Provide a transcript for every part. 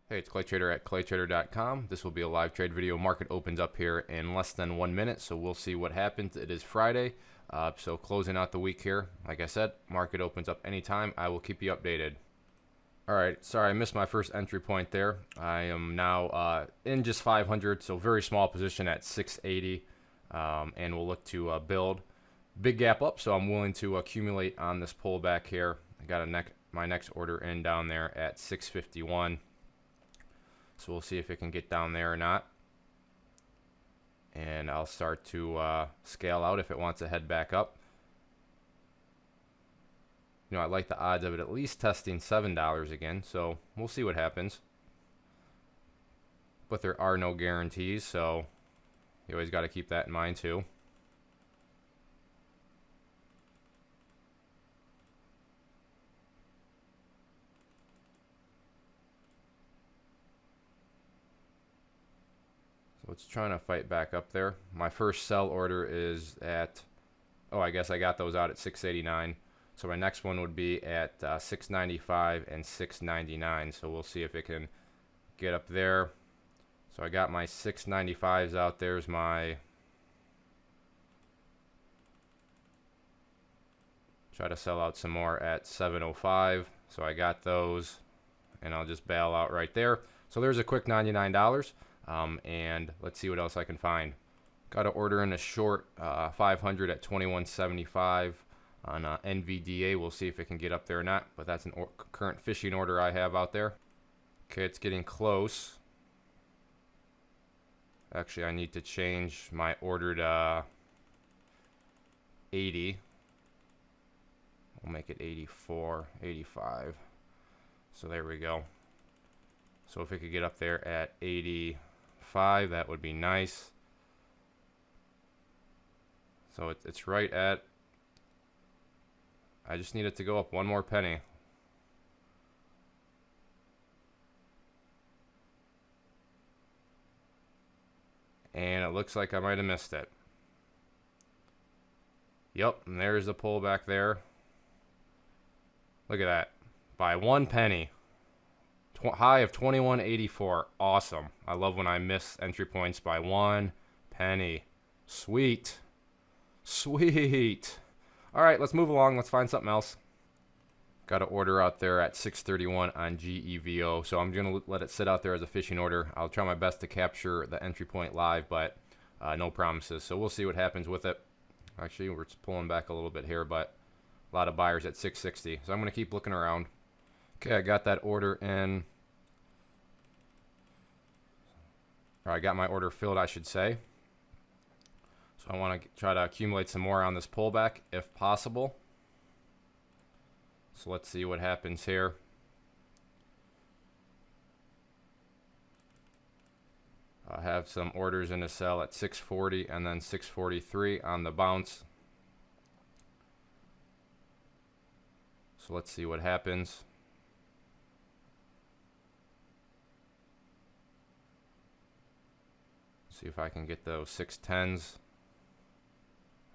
Hey, it's Clay Trader at claytrader.com. This will be a live trade video. Market opens up here in less than 1 minute, so we'll see what happens. It is Friday, so closing out the week here. Like I said, market opens up anytime. I will keep you updated. All right, sorry I missed my first entry point there. I am now in just 500, so very small position at 680, and we'll look to build. Big gap up, so I'm willing to accumulate on this pullback here. I got my next order in down there at 651. So we'll see if it can get down there or not. And I'll start to scale out if it wants to head back up. You know, I like the odds of it at least testing $7 again. So we'll see what happens. But there are no guarantees, so you always got to keep that in mind too. So it's trying to fight back up there. My first sell order is at, oh, I guess I got those out at 689. So my next one would be at 695 and 699. So we'll see if it can get up there. So I got my 695s out. There's my, try to sell out some more at 705. So I got those, and I'll just bail out right there. So there's a quick $99. And let's see what else I can find. Got to order in a short 500 at 2175 on NVDA. We'll see if it can get up there or not, but that's an current fishing order I have out there. Okay, it's getting close. Actually, I need to change my order to 80. We'll make it 84, 85. So there we go. So if it could get up there at 85, that would be nice. So it's right at, I just need it to go up one more penny. And it looks like I might have missed it. Yep, and there's the pullback there. Look at that. By 1 penny. High of 21.84. Awesome. I love when I miss entry points by 1 penny. Sweet. Sweet. All right, let's move along. Let's find something else. Got an order out there at 631 on GEVO. So I'm going to let it sit out there as a fishing order. I'll try my best to capture the entry point live, but no promises. So we'll see what happens with it. Actually, we're pulling back a little bit here, but a lot of buyers at 660. So I'm going to keep looking around. Okay, I got that order in. Or I got my order filled, I should say. So I want to try to accumulate some more on this pullback if possible. So let's see what happens here. I have some orders in a sell at 640 and then 643 on the bounce. So let's see what happens. See if I can get those 610s.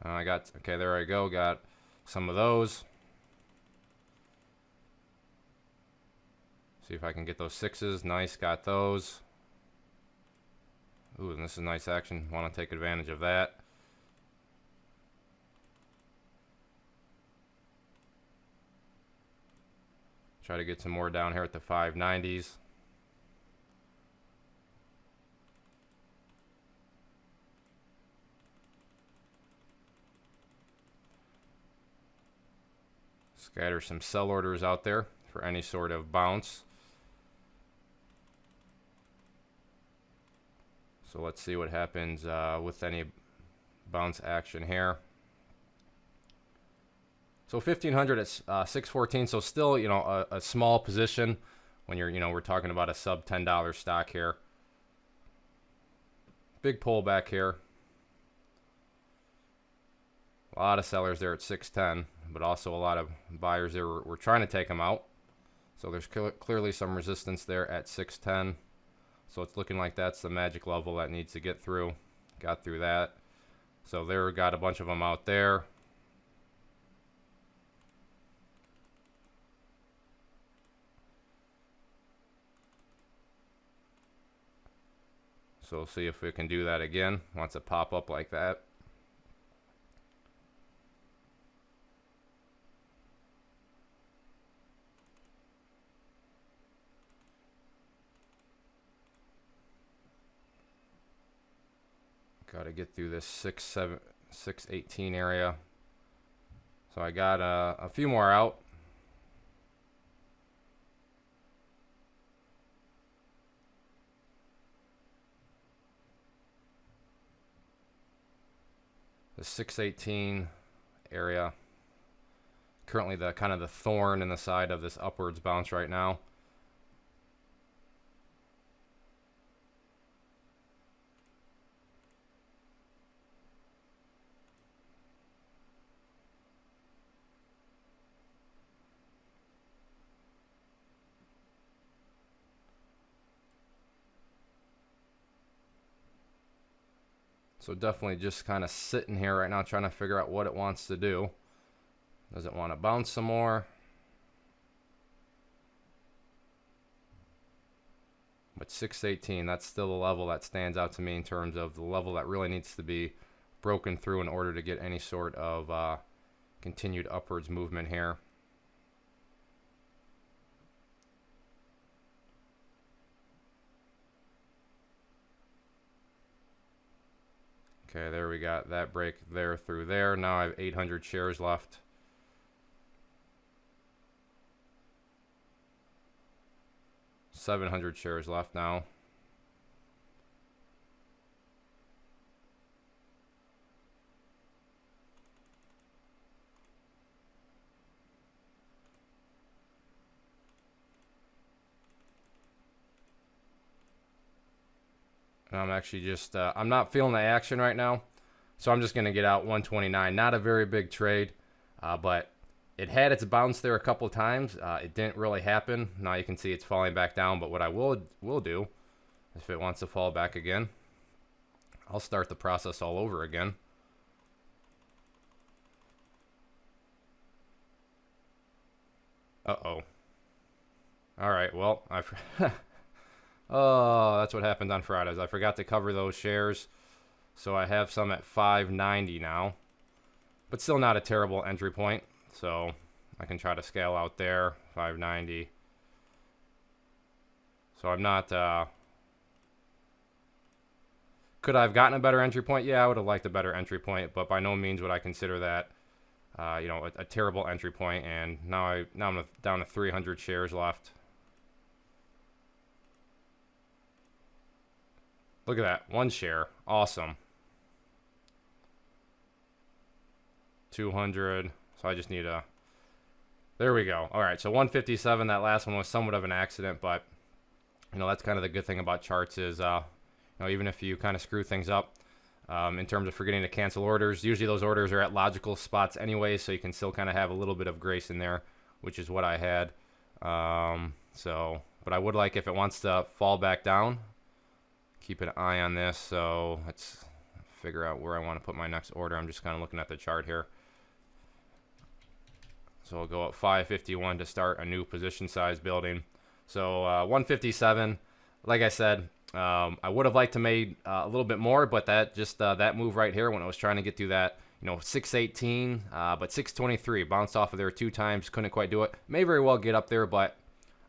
I got, okay, there I go. Got some of those. See if I can get those 6s. Nice, got those. Ooh, and this is nice action. Want to take advantage of that. Try to get some more down here at the 590s. Scatter some sell orders out there for any sort of bounce. So let's see what happens with any bounce action here. So 1500 at 614. So still, you know, a small position when you're, you know, we're talking about a sub $10 stock here. Big pullback here. A lot of sellers there at 610, but also a lot of buyers there were trying to take them out. So there's clearly some resistance there at 610. So it's looking like that's the magic level that needs to get through. Got through that. So there, got a bunch of them out there. So we'll see if we can do that again once it pop up like that. Got to get through this 618 area. So I got a few more out. The 618 area. Currently the kind of the thorn in the side of this upwards bounce right now. So definitely just kind of sitting here right now trying to figure out what it wants to do. Does it want to bounce some more? But 618, that's still the level that stands out to me in terms of the level that really needs to be broken through in order to get any sort of continued upwards movement here. Okay, there we got that break there through there. Now I have 800 shares left. $700 shares left now. And I'm actually just, I'm not feeling the action right now. So I'm just going to get out 129. Not a very big trade, but it had its bounce there a couple of times. It didn't really happen. Now you can see it's falling back down. But what I will do, if it wants to fall back again, I'll start the process all over again. Uh-oh. All right, well, oh, that's what happened on Fridays. I forgot to cover those shares. So I have some at 590 now. But still not a terrible entry point. So I can try to scale out there. 590. So I'm not... could I have gotten a better entry point? Yeah, I would have liked a better entry point. But by no means would I consider that you know, a terrible entry point. And now I'm down to 300 shares left. Look at that. One share. Awesome. 200. So I just need a... There we go. All right. So 157. That last one was somewhat of an accident. But, you know, that's kind of the good thing about charts is, you know, even if you kind of screw things up in terms of forgetting to cancel orders, usually those orders are at logical spots anyway. So you can still kind of have a little bit of grace in there, which is what I had. But I would like if it wants to fall back down. Keep an eye on this, so let's figure out where I want to put my next order. I'm just kind of looking at the chart here. So I'll go up 551 to start a new position size building. So 157, like I said, I would have liked to made a little bit more, but that just that move right here when I was trying to get through that, you know, 618, but 623 bounced off of there 2 times, couldn't quite do it. May very well get up there, but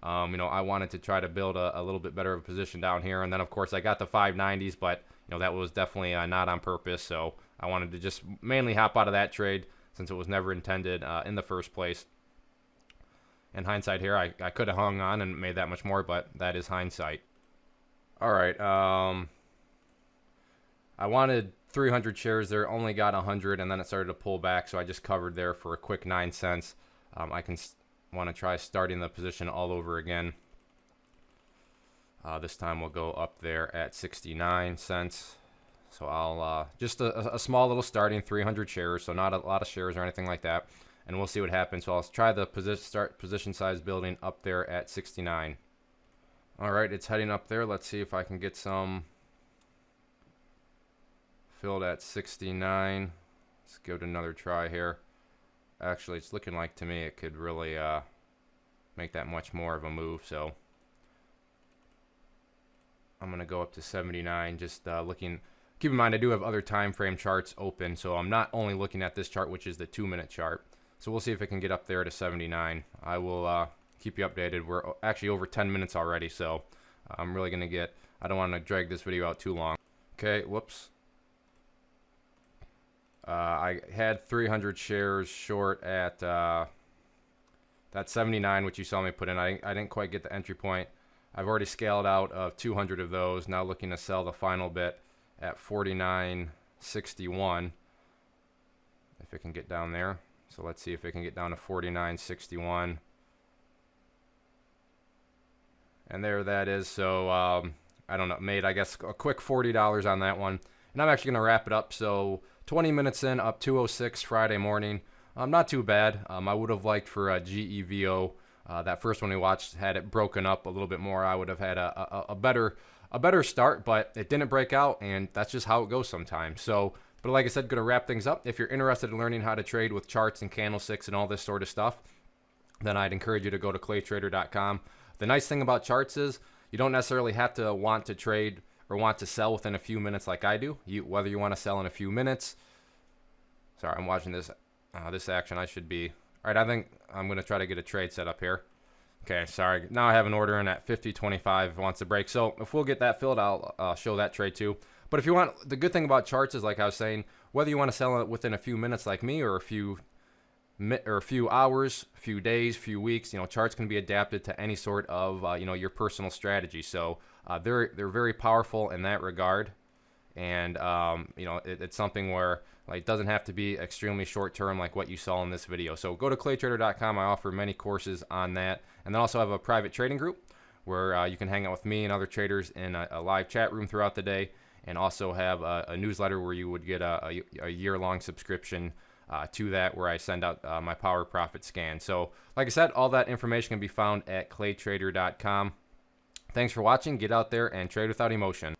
you know, I wanted to try to build a little bit better of a position down here. And then, of course, I got the 590s, but, you know, that was definitely not on purpose. So I wanted to just mainly hop out of that trade since it was never intended in the first place. In hindsight here, I could have hung on and made that much more, but that is hindsight. All right. I wanted 300 shares there, only got 100, and then it started to pull back. So I just covered there for a quick 9 cents. I can... want to try starting the position all over again. This time we'll go up there at 69 cents. So I'll just a small little starting 300 shares, so not a lot of shares or anything like that, and we'll see what happens. So I'll try the position size building up there at 69. All right, it's heading up there. Let's see if I can get some filled at 69. Let's give it another try here. Actually, it's looking like to me it could really make that much more of a move. So I'm going to go up to 79, just looking. Keep in mind, I do have other time frame charts open, so I'm not only looking at this chart, which is the 2-minute chart. So we'll see if it can get up there to 79. I will keep you updated. We're actually over 10 minutes already, so I'm really going to get, I don't want to drag this video out too long. Okay, whoops. I had 300 shares short at that 79, which you saw me put in. I didn't quite get the entry point. I've already scaled out of 200 of those. Now looking to sell the final bit at 49.61. If it can get down there. So let's see if it can get down to 49.61. And there that is. So I don't know, made I guess a quick $40 on that one. And I'm actually going to wrap it up. So 20 minutes in, up 206 Friday morning. Not too bad. I would have liked for GEVO, that first one we watched, had it broken up a little bit more. I would have had a better start, but it didn't break out, and that's just how it goes sometimes. So, but like I said, going to wrap things up. If you're interested in learning how to trade with charts and candlesticks and all this sort of stuff, then I'd encourage you to go to claytrader.com. The nice thing about charts is you don't necessarily have to want to trade or want to sell within a few minutes like I do. Whether you want to sell in a few minutes. Sorry, I'm watching this action. I should be. All right, I think I'm going to try to get a trade set up here. Okay, sorry. Now I have an order in at 50.25 wants to break. So if we'll get that filled, I'll show that trade too. But if you want, the good thing about charts is, like I was saying, whether you want to sell it within a few minutes like me or a few hours, few days, few weeks, charts can be adapted to any sort of your personal strategy. So they're very powerful in that regard. And it's something where it doesn't have to be extremely short term like what you saw in this video. So go to claytrader.com. I offer many courses on that, and then also have a private trading group where you can hang out with me and other traders in a live chat room throughout the day, and also have a newsletter where you would get a year-long subscription to that, where I send out my power profit scan. So like I said, all that information can be found at claytrader.com. Thanks for watching. Get out there and trade without emotion.